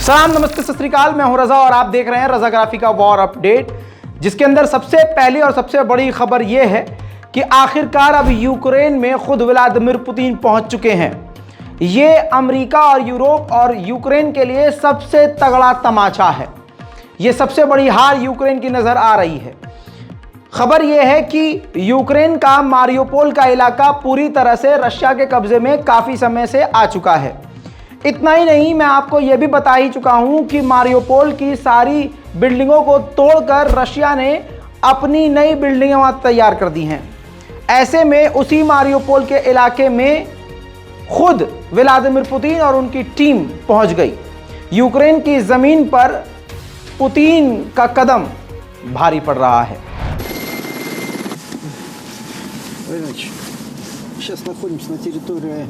सलाम, नमस्ते, सत श्री अकाल। मैं हूं रजा और आप देख रहे हैं रजाग्राफी का वॉर अपडेट, जिसके अंदर सबसे पहली और सबसे बड़ी खबर यह है कि आखिरकार अब यूक्रेन में खुद व्लादिमीर पुतिन पहुंच चुके हैं। ये अमेरिका और यूरोप और यूक्रेन के लिए सबसे तगड़ा तमाचा है। ये सबसे बड़ी हार यूक्रेन की नजर आ रही है। खबर यह है कि यूक्रेन का मारियोपोल का इलाका पूरी तरह से रशिया के कब्जे में काफी समय से आ चुका है। इतना ही नहीं, मैं आपको यह भी बता ही चुका हूं कि मारियोपोल की सारी बिल्डिंगों को तोड़कर रशिया ने अपनी नई बिल्डिंगें वहां तैयार कर दी हैं। ऐसे में उसी मारियोपोल के इलाके में खुद व्लादिमीर पुतिन और उनकी टीम पहुंच गई। यूक्रेन की जमीन पर पुतिन का कदम भारी पड़ रहा है। Сейчас находимся на территории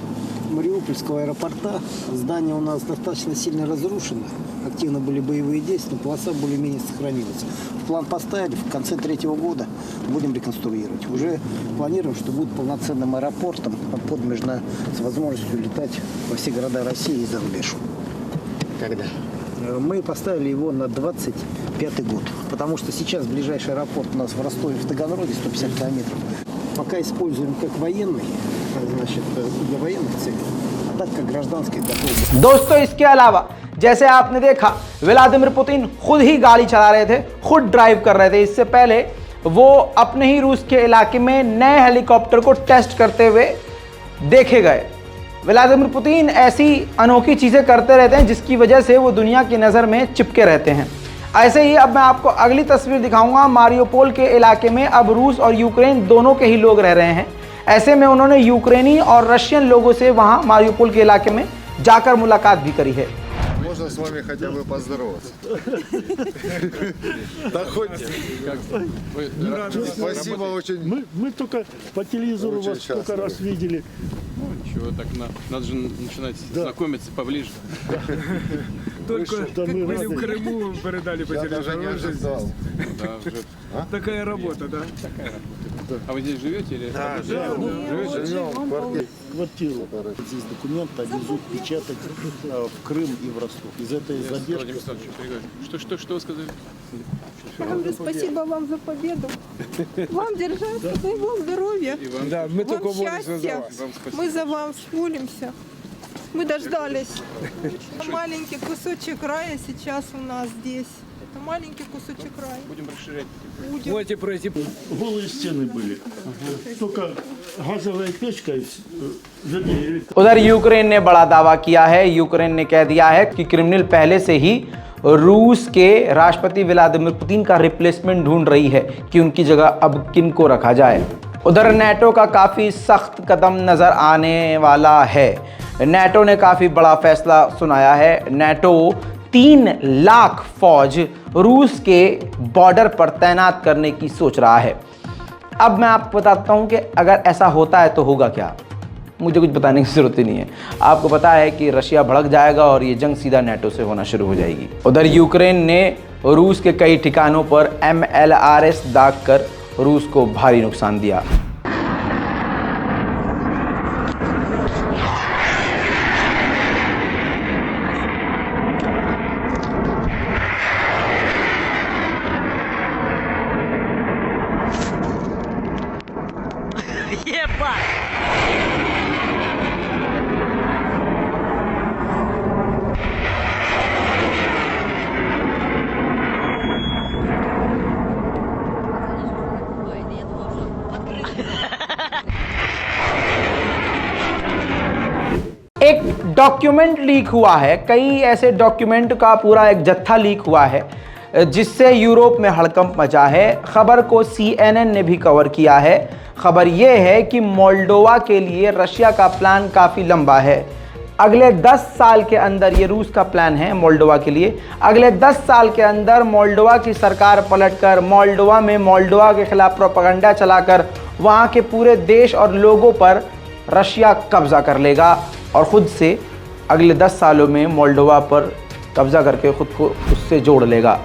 Мариупольского аэропорта. Здание у нас достаточно сильно разрушено. Активно были боевые действия, но полоса более-менее сохранилась. В план поставили, в конце третьего года будем реконструировать. Уже планируем, что будет полноценным аэропортом подвижно с возможностью летать во все города России и за рубеж. Когда? Мы поставили его на 25-й год, потому что сейчас ближайший аэропорт у нас в Ростове, в Таганроге, 150 километров. Пока используем как военный, значит, для военных целей, а так как гражданский готовы. दोस्तों, इसके अलावा जैसे आपने देखा व्लादिमीर पुतिन खुद ही गाड़ी चला रहे थे, खुद ड्राइव कर रहे थे। इससे पहले वो अपने ही रूस के इलाके में नए हेलीकॉप्टर को टेस्ट करते हुए देखे गए। व्लादिमीर पुतिन ऐसी अनोखी चीजें करते रहते हैं जिसकी वजह से वो दुनिया की नजर में चिपके रहते हैं। ऐसे ही अब मैं आपको अगली तस्वीर दिखाऊंगा। मारियोपोल के इलाके में अब रूस और यूक्रेन दोनों के ही लोग रह रहे हैं। ऐसे में उन्होंने यूक्रेनी और रशियन लोगों से वहां मारियोपोल के इलाके में जाकर मुलाकात भी करी है। Можно с вами хотя бы поздороваться? Да хоть. Спасибо очень. Мы только по телевизору Очень вас сколько раз видели. Чего так надо же начинать знакомиться поближе. Только Да, мы были рады. в Крыму, передали по Я даже не телевизору. ожидал. Да, уже. Такая работа, да? А вы здесь живете или? Живем в квартире. Квартиру. Здесь документы везут печатать в Крым и в Ростов. Из этой задержки. Владимир Александрович, что вы сказали? Я говорю, спасибо вам за победу. Вам держаться, дай вам здоровья. И вам, Да, мы только Вам молимся за счастья. вас. вам спасибо. Мы за вас молимся. Мы дождались. Маленький кусочек рая сейчас у нас здесь. Это маленький кусочек рая. Будем расширять. Будем. Можете пройти. Голые стены были. Только газовая печка, вернее, उधर यूक्रेन ने बड़ा दावा किया है। यूक्रेन ने कह दिया है कि क्रिमिनल पहले से ही रूस के राष्ट्रपति व्लादिमीर पुतिन का रिप्लेसमेंट ढूंढ रही है कि उनकी जगह अब किन को रखा जाए। उधर नेटो का काफ़ी सख्त कदम नज़र आने वाला है। नेटो ने काफ़ी बड़ा फैसला सुनाया है। नेटो 3 लाख फौज रूस के बॉर्डर पर तैनात करने की सोच रहा है। अब मैं आपको बताता हूं कि अगर ऐसा होता है तो होगा क्या। मुझे कुछ बताने की ज़रूरत ही नहीं है। आपको पता है कि रशिया भड़क जाएगा और ये जंग सीधा नेटो से होना शुरू हो जाएगी। उधर यूक्रेन ने रूस के कई ठिकानों पर MLRS दागकर रूस को भारी नुकसान दिया। एक डॉक्यूमेंट लीक हुआ है। कई ऐसे डॉक्यूमेंट का पूरा एक जत्था लीक हुआ है जिससे यूरोप में हड़कंप मचा है। खबर को CNN ने भी कवर किया है। खबर यह है कि मोल्डोवा के लिए रशिया का प्लान काफ़ी लंबा है। अगले 10 साल के अंदर, ये रूस का प्लान है मोल्डोवा के लिए, अगले 10 साल के अंदर मोल्डोवा की सरकार पलटकर मोल्डोवा में मोल्डोवा के खिलाफ प्रोपेगेंडा चलाकर वहाँ के पूरे देश और लोगों पर रशिया कब्जा कर लेगा और ख़ुद से अगले 10 सालों में मोल्डोवा पर कब्जा करके ख़ुद को उससे जोड़ लेगा।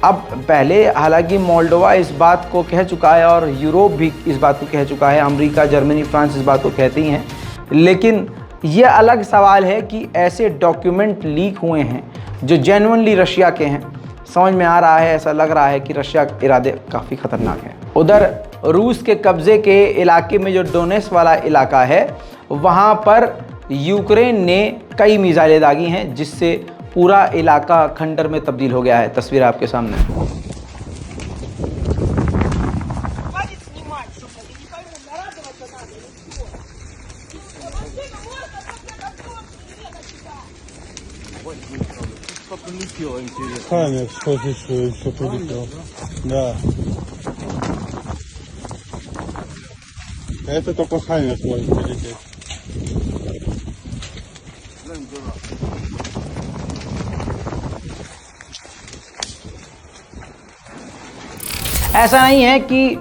अब पहले हालांकि मोल्डोवा इस बात को कह चुका है और यूरोप भी इस बात को कह चुका है, अमेरिका, जर्मनी, फ्रांस इस बात को कहती हैं, लेकिन ये अलग सवाल है कि ऐसे डॉक्यूमेंट लीक हुए हैं जो जेन्युइनली रशिया के हैं। समझ में आ रहा है, ऐसा लग रहा है कि रशिया के इरादे काफ़ी ख़तरनाक हैं। उधर रूस के कब्ज़े के इलाके में जो डोनेट्स्क वाला इलाका है, वहाँ पर यूक्रेन ने कई मिसाइलें दागी हैं, जिससे पूरा इलाका खंडर में तब्दील हो गया है। तस्वीर आपके सामने। Хаммер, что здесь все прилетело? Да. Это только Хаммер может прилететь. ऐसा नहीं है कि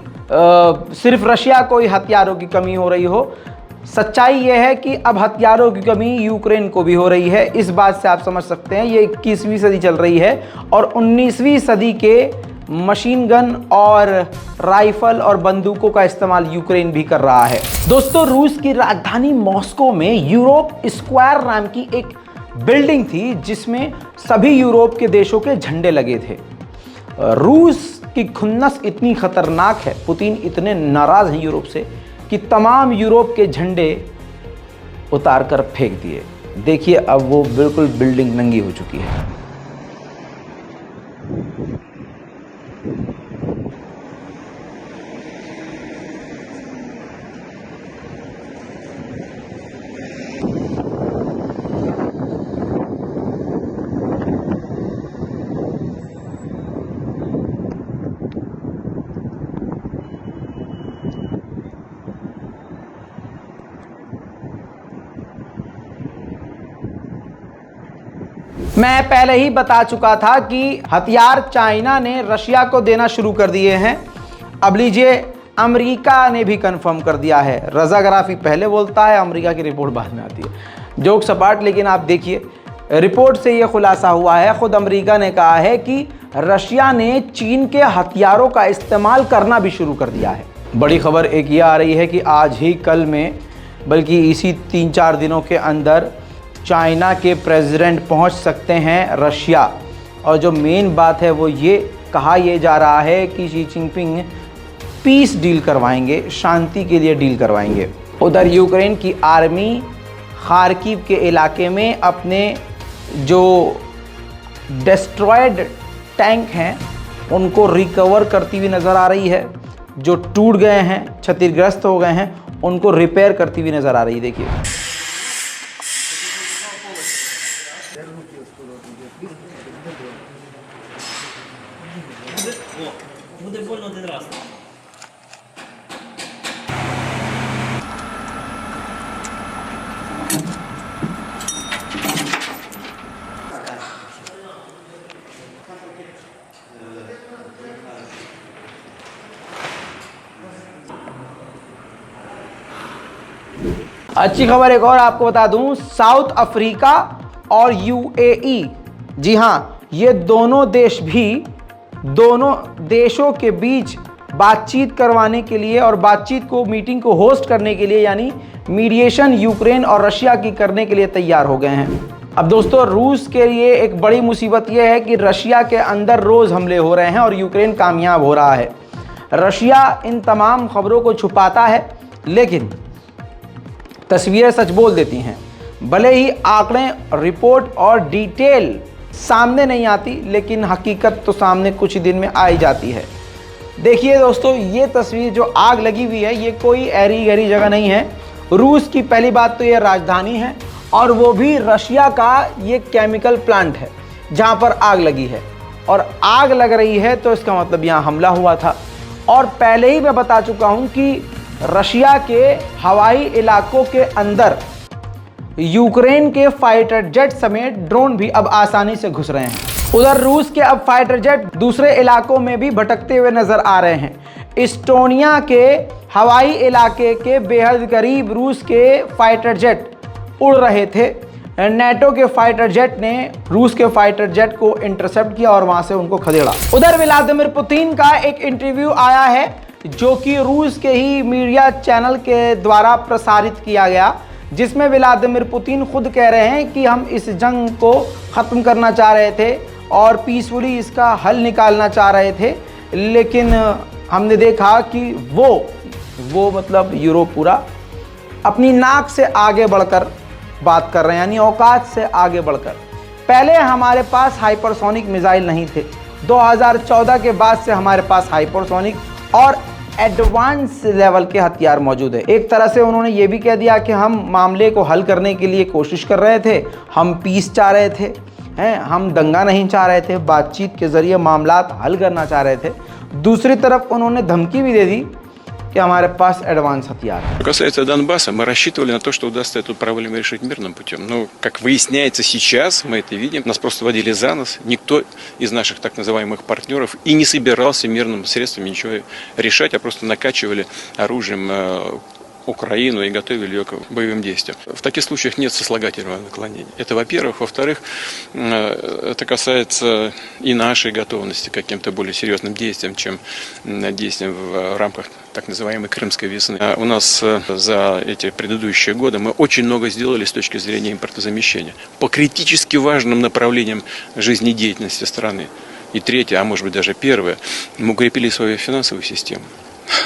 सिर्फ रशिया को ही हथियारों की कमी हो रही हो। सच्चाई यह है कि अब हथियारों की कमी यूक्रेन को भी हो रही है। इस बात से आप समझ सकते हैं ये 21वीं सदी चल रही है और 19वीं सदी के मशीन गन और राइफल और बंदूकों का इस्तेमाल यूक्रेन भी कर रहा है। दोस्तों, रूस की राजधानी मॉस्को में यूरोप स्क्वायर नाम की एक बिल्डिंग थी जिसमें सभी यूरोप के देशों के झंडे लगे थे। रूस की खुन्नस इतनी खतरनाक है, पुतिन इतने नाराज हैं यूरोप से कि तमाम यूरोप के झंडे उतार कर फेंक दिए। देखिए अब वो बिल्कुल बिल्डिंग नंगी हो चुकी है। मैं पहले ही बता चुका था कि हथियार चाइना ने रशिया को देना शुरू कर दिए हैं। अब लीजिए, अमेरिका ने भी कंफर्म कर दिया है। रजा गराफी पहले बोलता है, अमेरिका की रिपोर्ट बाद में आती है। जोक सपाट, लेकिन आप देखिए रिपोर्ट से ये खुलासा हुआ है, खुद अमेरिका ने कहा है कि रशिया ने चीन के हथियारों का इस्तेमाल करना भी शुरू कर दिया है। बड़ी खबर एक ये आ रही है कि आज ही कल में, बल्कि इसी 3-4 दिनों के अंदर चाइना के प्रेसिडेंट पहुंच सकते हैं रशिया। और जो मेन बात है वो ये कहा यह जा रहा है कि शी जिनपिंग पीस डील करवाएंगे, शांति के लिए डील करवाएंगे। उधर यूक्रेन की आर्मी खार्किव के इलाके में अपने जो डिस्ट्रॉयड टैंक हैं उनको रिकवर करती हुई नज़र आ रही है। जो टूट गए हैं, क्षतिग्रस्त हो गए हैं, उनको रिपेयर करती हुई नज़र आ रही है। देखिए अच्छी खबर एक और आपको बता दूं, साउथ अफ्रीका और यूएई, जी हाँ, ये दोनों देश भी दोनों देशों के बीच बातचीत करवाने के लिए और बातचीत को, मीटिंग को होस्ट करने के लिए, यानी मीडिएशन यूक्रेन और रशिया की करने के लिए तैयार हो गए हैं। अब दोस्तों, रूस के लिए एक बड़ी मुसीबत यह है कि रशिया के अंदर रोज़ हमले हो रहे हैं और यूक्रेन कामयाब हो रहा है। रशिया इन तमाम खबरों को छुपाता है, लेकिन तस्वीरें सच बोल देती हैं। भले ही आंकड़े, रिपोर्ट और डिटेल सामने नहीं आती, लेकिन हकीकत तो सामने कुछ ही दिन में आ ही जाती है। देखिए दोस्तों, ये तस्वीर जो आग लगी हुई है, ये कोई ऐरी गहरी जगह नहीं है। रूस की पहली बात तो ये राजधानी है, और वो भी रशिया का ये केमिकल प्लांट है जहाँ पर आग लगी है। और आग लग रही है तो इसका मतलब यहाँ हमला हुआ था। और पहले ही मैं बता चुका हूँ कि रशिया के हवाई इलाकों के अंदर यूक्रेन के फाइटर जेट समेत ड्रोन भी अब आसानी से घुस रहे हैं। उधर रूस के अब फाइटर जेट दूसरे इलाकों में भी भटकते हुए नजर आ रहे हैं। इस्टोनिया के हवाई इलाके के बेहद करीब रूस के फाइटर जेट उड़ रहे थे। नेटो के फाइटर जेट ने रूस के फाइटर जेट को इंटरसेप्ट किया और वहां से उनको खदेड़ा। उधर व्लादिमीर पुतिन का एक इंटरव्यू आया है जो कि रूस के ही मीडिया चैनल के द्वारा प्रसारित किया गया, जिसमें व्लादिमीर पुतिन खुद कह रहे हैं कि हम इस जंग को ख़त्म करना चाह रहे थे और पीसफुली इसका हल निकालना चाह रहे थे, लेकिन हमने देखा कि वो मतलब यूरोप पूरा अपनी नाक से आगे बढ़कर बात कर रहे हैं, यानी औकात से आगे बढ़कर। पहले हमारे पास हाइपरसोनिक मिसाइल नहीं थे, 2014 के बाद से हमारे पास हाइपरसोनिक और एडवांस लेवल के हथियार मौजूद है। एक तरह से उन्होंने ये भी कह दिया कि हम मामले को हल करने के लिए कोशिश कर रहे थे, हम पीस चाह रहे थे, हम दंगा नहीं चाह रहे थे, बातचीत के ज़रिए मामलात हल करना चाह रहे थे। दूसरी तरफ उन्होंने धमकी भी दे दी कि हमारे पास एडवांस हथियार है। Что касается Донбасса, мы рассчитывали на то, что удастся эту проблему решить мирным путем. Но, как выясняется сейчас, мы это видим, нас просто водили за нос. Никто из наших так называемых партнеров и не собирался мирным средством ничего решать, а просто накачивали оружием Украину и готовили ее к боевым действиям. В таких случаях нет сослагательного наклонения. Это, во-первых. Во-вторых, это касается и нашей готовности к каким-то более серьезным действиям, чем действиям в рамках так называемой Крымской весны. У нас за эти предыдущие годы мы очень много сделали с точки зрения импортозамещения по критически важным направлениям жизнедеятельности страны. И третье, а может быть даже первое, мы укрепили свою финансовую систему.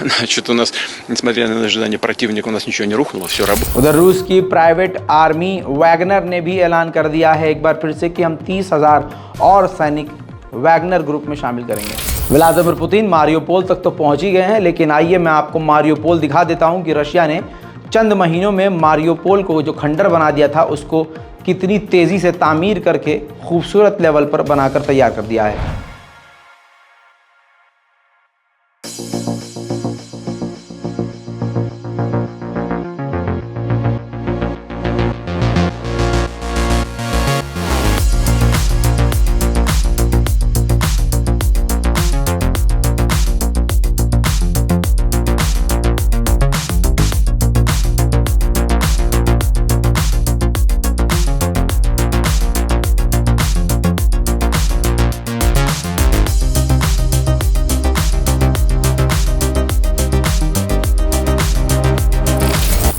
Значит, у нас, несмотря на ожидания противника, у нас ничего не рухнуло, все работает. उधर रूस की प्राइवेट आर्मी वैगनर ने भी ऐलान कर दिया है एक बार फिर से कि हम 30,000 और सैनिक वैगनर ग्रुप में शामिल करेंगे। व्लादिमीर पुतिन मारियोपोल तक तो पहुंच ही गए हैं, लेकिन आइए मैं आपको मारियोपोल दिखा देता हूं कि रशिया ने चंद महीनों में मारियोपोल को जो खंडर बना दिया था उसको कितनी तेज़ी से तामीर करके खूबसूरत लेवल पर बनाकर तैयार कर दिया है।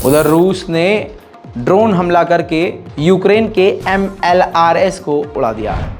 उधर रूस ने ड्रोन हमला करके यूक्रेन के MLRS को उड़ा दिया है।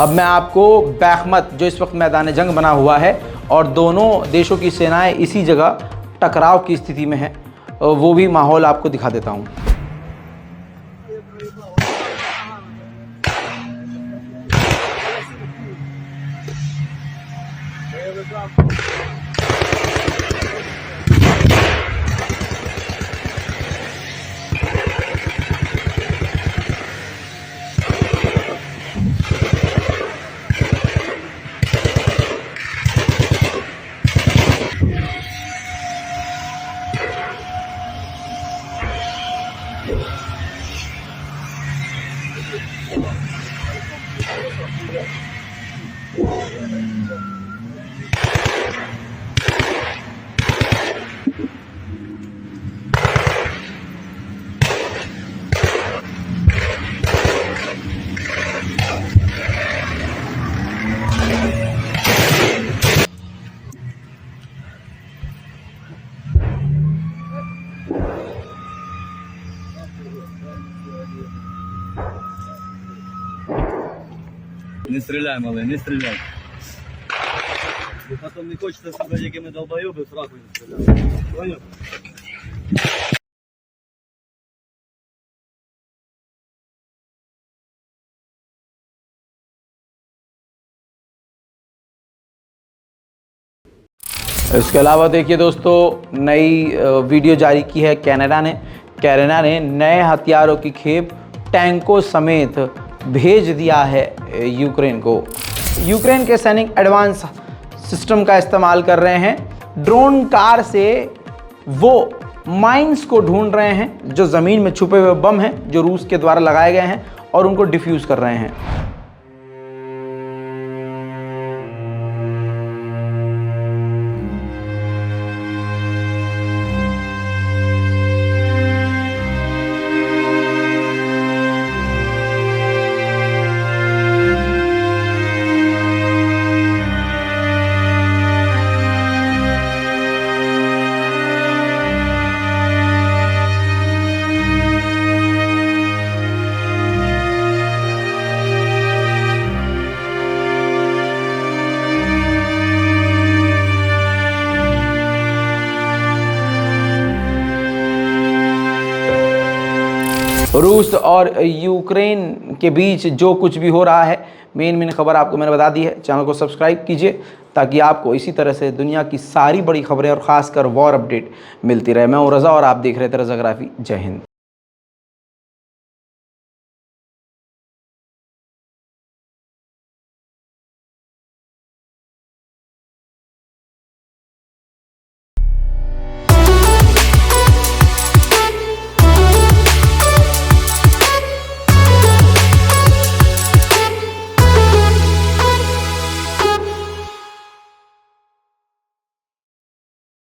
अब मैं आपको बैखमत, जो इस वक्त मैदान जंग बना हुआ है और दोनों देशों की सेनाएं इसी जगह टकराव की स्थिति में है, वो भी माहौल आपको दिखा देता हूं। Не стреляй, малый, не стреляй. И потом не хочется сказать, какие мы долбоебы, сразу не стреляй. Понял? इसके अलावा देखिए दोस्तों, नई वीडियो जारी की है कनाडा ने नए हथियारों की खेप टैंकों समेत भेज दिया है यूक्रेन को। यूक्रेन के सैनिक एडवांस सिस्टम का इस्तेमाल कर रहे हैं। ड्रोन कार से वो माइंस को ढूंढ रहे हैं जो ज़मीन में छुपे हुए बम हैं जो रूस के द्वारा लगाए गए हैं और उनको डिफ्यूज़ कर रहे हैं। रूस और यूक्रेन के बीच जो कुछ भी हो रहा है, मेन खबर आपको मैंने बता दी है। चैनल को सब्सक्राइब कीजिए ताकि आपको इसी तरह से दुनिया की सारी बड़ी खबरें और ख़ासकर वॉर अपडेट मिलती रहे। मैं हूं रज़ा और आप देख रहे थे रज़ाग्राफी। जय हिंद।